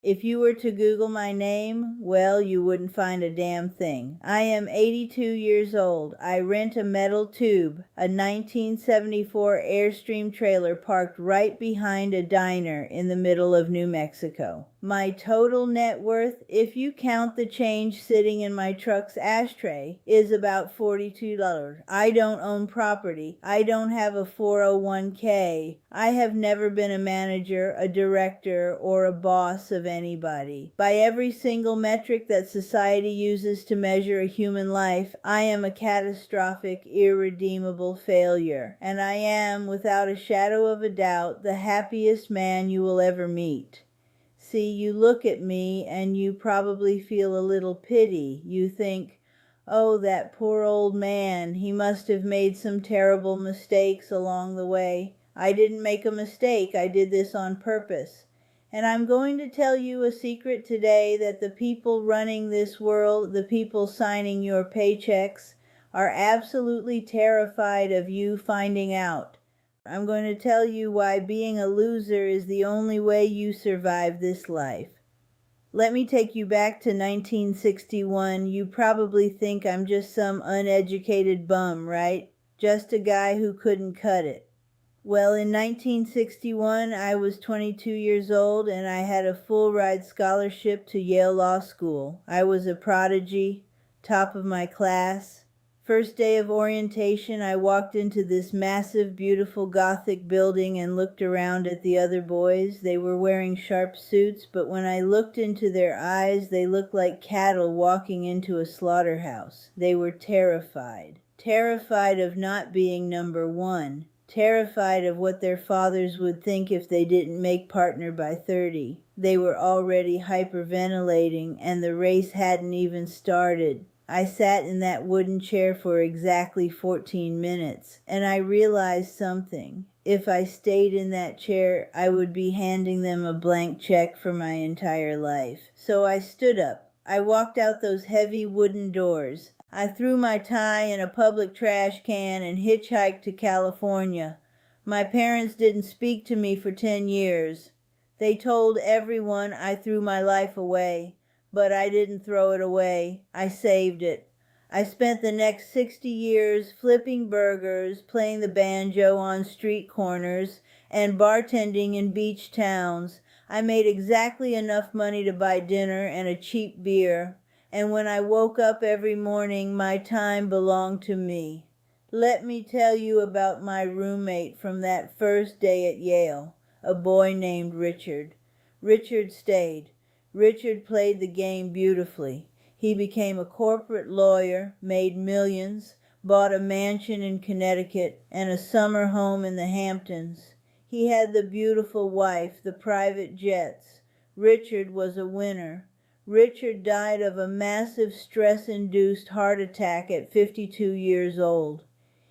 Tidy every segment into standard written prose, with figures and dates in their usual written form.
If you were to Google my name, well, you wouldn't find a damn thing. I am 82 years old. I rent a metal tube, a 1974 Airstream trailer parked right behind a diner in the middle of New Mexico. My total net worth, if you count the change sitting in my truck's ashtray, is about $42. I don't own property. I don't have a 401k. I have never been a manager, a director, or a boss of anybody. By every single metric that society uses to measure a human life, I am a catastrophic, irredeemable failure. And I am, without a shadow of a doubt, the happiest man you will ever meet. See, you look at me and you probably feel a little pity. You think, oh, that poor old man, he must have made some terrible mistakes along the way. I didn't make a mistake. I did this on purpose. And I'm going to tell you a secret today that the people running this world, the people signing your paychecks, are absolutely terrified of you finding out. I'm going to tell you why being a loser is the only way you survive this life. Let me take you back to 1961. You probably think I'm just some uneducated bum, right? Just a guy who couldn't cut it. Well, in 1961, I was 22 years old and I had a full ride scholarship to Yale Law School. I was a prodigy, top of my class. First day of orientation, I walked into this massive, beautiful Gothic building and looked around at the other boys. They were wearing sharp suits, but when I looked into their eyes, they looked like cattle walking into a slaughterhouse. They were terrified. Terrified of not being number one. Terrified of what their fathers would think if they didn't make partner by 30. They were already hyperventilating, and the race hadn't even started. I sat in that wooden chair for exactly 14 minutes, and I realized something. If I stayed in that chair, I would be handing them a blank check for my entire life. So I stood up. I walked out those heavy wooden doors. I threw my tie in a public trash can and hitchhiked to California. My parents didn't speak to me for 10 years. They told everyone I threw my life away. But I didn't throw it away. I saved it. I spent the next 60 years flipping burgers, playing the banjo on street corners, and bartending in beach towns. I made exactly enough money to buy dinner and a cheap beer. And when I woke up every morning, my time belonged to me. Let me tell you about my roommate from that first day at Yale, a boy named Richard. Richard stayed. Richard played the game beautifully. He became a corporate lawyer, made millions, bought a mansion in Connecticut and a summer home in the Hamptons. He had the beautiful wife, the private jets. Richard was a winner. Richard died of a massive stress-induced heart attack at 52 years old.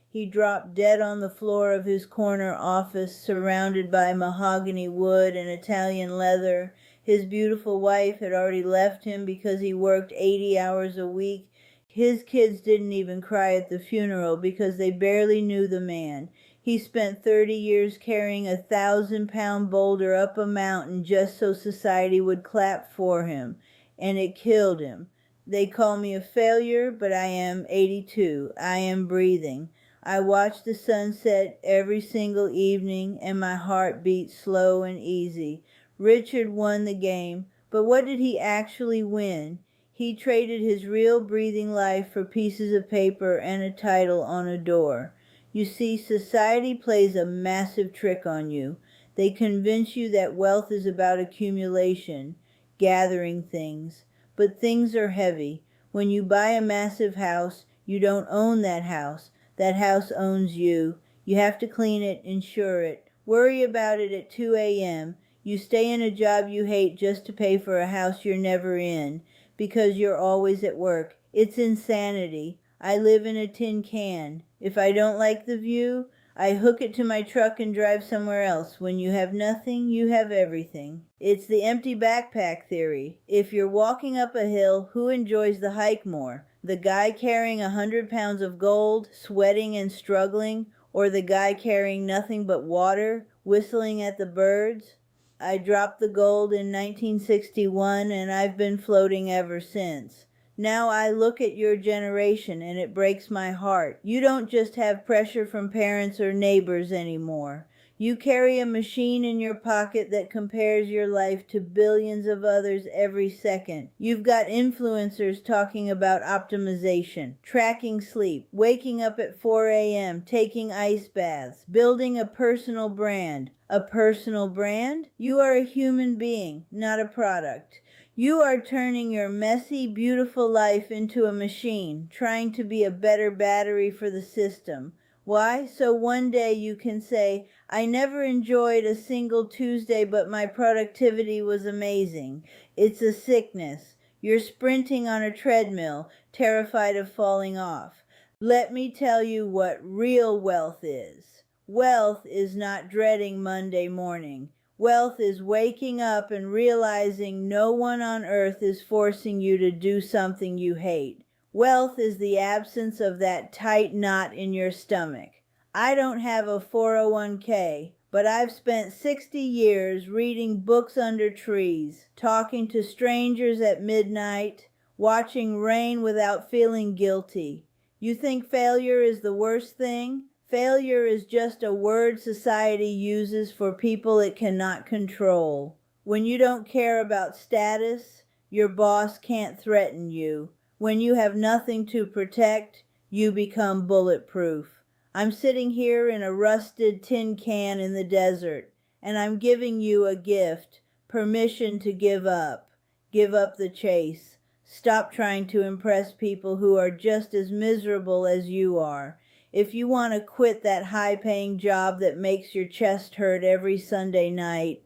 He dropped dead on the floor of his corner office, surrounded by mahogany wood and Italian leather. His beautiful wife had already left him because he worked 80 hours a week. His kids didn't even cry at the funeral because they barely knew the man. He spent 30 years carrying a 1,000-pound boulder up a mountain just so society would clap for him, and it killed him. They call me a failure, but I am 82. I am breathing. I watch the sunset every single evening, and my heart beats slow and easy. Richard won the game, but what did he actually win? He traded his real breathing life for pieces of paper and a title on a door. You see, society plays a massive trick on you. They convince you that wealth is about accumulation, gathering things. But things are heavy. When you buy a massive house, you don't own that house. That house owns you. You have to clean it, insure it, worry about it at 2 a.m., You stay in a job you hate just to pay for a house you're never in because you're always at work. It's insanity. I live in a tin can. If I don't like the view, I hook it to my truck and drive somewhere else. When you have nothing, you have everything. It's the empty backpack theory. If you're walking up a hill, who enjoys the hike more? The guy carrying 100 pounds of gold, sweating and struggling, or the guy carrying nothing but water, whistling at the birds? I dropped the gold in 1961 and I've been floating ever since. Now I look at your generation and it breaks my heart. You don't just have pressure from parents or neighbors anymore. You carry a machine in your pocket that compares your life to billions of others every second. You've got influencers talking about optimization, tracking sleep, waking up at 4 a.m., taking ice baths, building a personal brand. A personal brand? You are a human being, not a product. You are turning your messy, beautiful life into a machine, trying to be a better battery for the system. Why? So one day you can say, I never enjoyed a single Tuesday, but my productivity was amazing. It's a sickness. You're sprinting on a treadmill, terrified of falling off. Let me tell you what real wealth is. Wealth is not dreading Monday morning. Wealth is waking up and realizing no one on earth is forcing you to do something you hate. Wealth is the absence of that tight knot in your stomach. I don't have a 401k, but I've spent 60 years reading books under trees, talking to strangers at midnight, watching rain without feeling guilty. You think failure is the worst thing? Failure is just a word society uses for people it cannot control. When you don't care about status, your boss can't threaten you. When you have nothing to protect, you become bulletproof. I'm sitting here in a rusted tin can in the desert, and I'm giving you a gift, permission to give up. Give up the chase. Stop trying to impress people who are just as miserable as you are. If you want to quit that high-paying job that makes your chest hurt every Sunday night,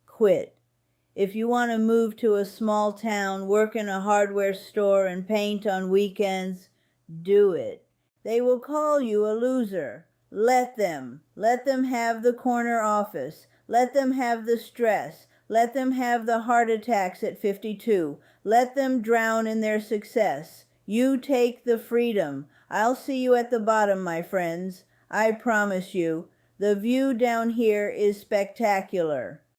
quit. If you want to move to a small town, work in a hardware store, and paint on weekends, do it. They will call you a loser. Let them. Let them have the corner office. Let them have the stress. Let them have the heart attacks at 52. Let them drown in their success. You take the freedom. I'll see you at the bottom, my friends. I promise you. The view down here is spectacular.